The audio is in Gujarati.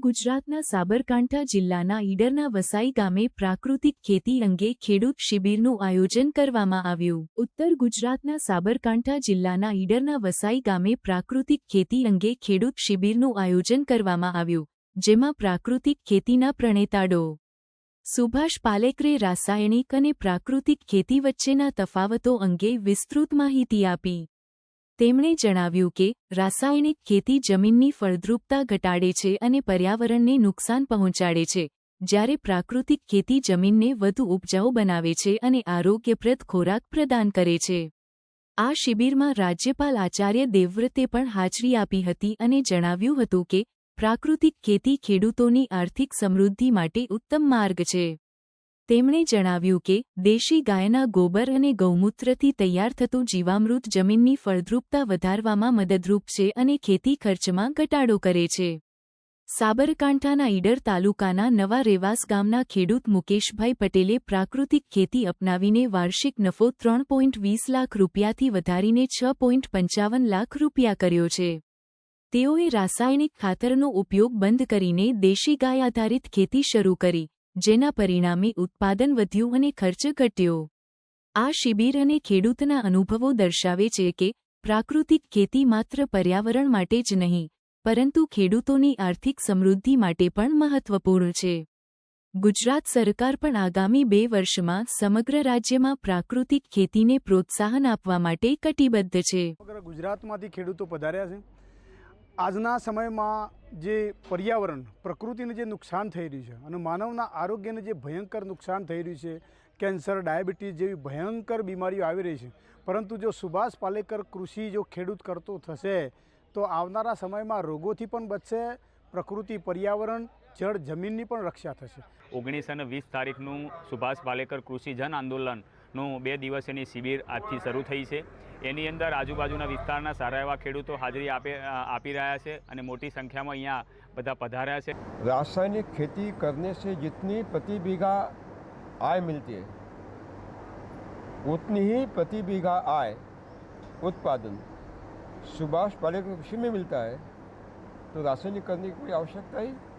ગુજરાતના સાબરકાંઠા જિલ્લાના ઈડરના વસાઈ ગામે પ્રાકૃતિક ખેતી અંગે ખેડૂત શિબિરનું આયોજન કરવામાં આવ્યું। ઉત્તર ગુજરાતના સાબરકાંઠા જિલ્લાના ઈડરના વસાઈ ગામે પ્રાકૃતિક ખેતી અંગે ખેડૂત શિબિરનું આયોજન કરવામાં આવ્યું, જેમાં પ્રાકૃતિક ખેતીના પ્રણેતા ડો. સુભાષ પાલેકરે રાસાયણિક અને પ્રાકૃતિક ખેતી વચ્ચેના તફાવતો અંગે વિસ્તૃત માહિતી આપી। તેમણે જણાવ્યું કે રાસાયણિક ખેતી જમીનની ફળદ્રુપતા ઘટાડે છે અને પર્યાવરણને નુકસાન પહોંચાડે છે, જ્યારે પ્રાકૃતિક ખેતી જમીનને વધુ ઉપજાઉ બનાવે છે અને આરોગ્યપ્રદ ખોરાક પ્રદાન કરે છે। આ શિબિરમાં રાજ્યપાલ આચાર્ય દેવવ્રતે પણ હાજરી આપી હતી અને જણાવ્યું હતું કે પ્રાકૃતિક ખેતી ખેડૂતોની આર્થિક સમૃદ્ધિ માટે ઉત્તમ માર્ગ છે। તેમણે જણાવ્યું કે દેશી ગાયના ગોબર અને ગૌમૂત્રથી તૈયાર થતું જીવામૃત જમીનની ફળદ્રુપતા વધારવામાં મદદરૂપ છે અને ખેતી ખર્ચમાં ઘટાડો કરે છે। સાબરકાંઠાના ઈડર તાલુકાના નવા રેવાસ ગામના ખેડૂત મુકેશભાઈ પટેલે પ્રાકૃતિક ખેતી અપનાવીને વાર્ષિક નફો 3.20 લાખ રૂપિયાથી વધારીને 6.55 લાખ રૂપિયા કર્યો છે। તેઓએ રાસાયણિક ખાતરનો ઉપયોગ બંધ કરીને દેશી ગાય આધારિત ખેતી શરૂ કરી, જેના પરિણામે ઉત્પાદન વધ્યું અને ખર્ચ ઘટ્યો। આ શિબિર અને ખેડૂતના અનુભવો દર્શાવે છે કે પ્રાકૃતિક ખેતી માત્ર પર્યાવરણ માટે જ નહીં, પરંતુ ખેડૂતોની આર્થિક સમૃદ્ધિ માટે પણ મહત્વપૂર્ણ છે। ગુજરાત સરકાર પણ આગામી 2 વર્ષમાં સમગ્ર રાજ્યમાં પ્રાકૃતિક ખેતીને પ્રોત્સાહન આપવા માટે કટિબદ્ધ છે। ગુજરાતમાંથી ખેડૂતો પધાર્યા છે। આજના સમયમાં જે પર્યાવરણ પ્રકૃતિને જે નુકસાન થઈ રહ્યું છે અને માનવના આરોગ્યને જે ભયંકર નુકસાન થઈ રહ્યું છે, કેન્સર, ડાયાબિટીસ જેવી ભયંકર બીમારીઓ આવી રહી છે, પરંતુ જો સુભાષ પાલેકર કૃષિ જો ખેડૂત કરતો થશે તો આવનારા સમયમાં રોગોથી પણ બચશે, પ્રકૃતિ, પર્યાવરણ, જળ, જમીનની પણ રક્ષા થશે। 19 અને 20 તારીખનું સુભાષ પાલેકર કૃષિ જન આંદોલનનું 2 દિવસની શિબિર આજથી શરૂ થઈ છે। એની અંદર આજુબાજુના વિસ્તારના સારા એવા ખેડૂતો હાજરી આપી રહ્યા છે અને મોટી સંખ્યામાં અહીંયા બધા પધાર્યા છે। रासायनिक खेती करने से जितनी प्रति बीघा आय मिलती है, उतनी ही प्रति बीघा आय उत्पादन सुभाष पालेकर कृषि में मिलता है, तो रासायनिक करने की कोई आवश्यकता ही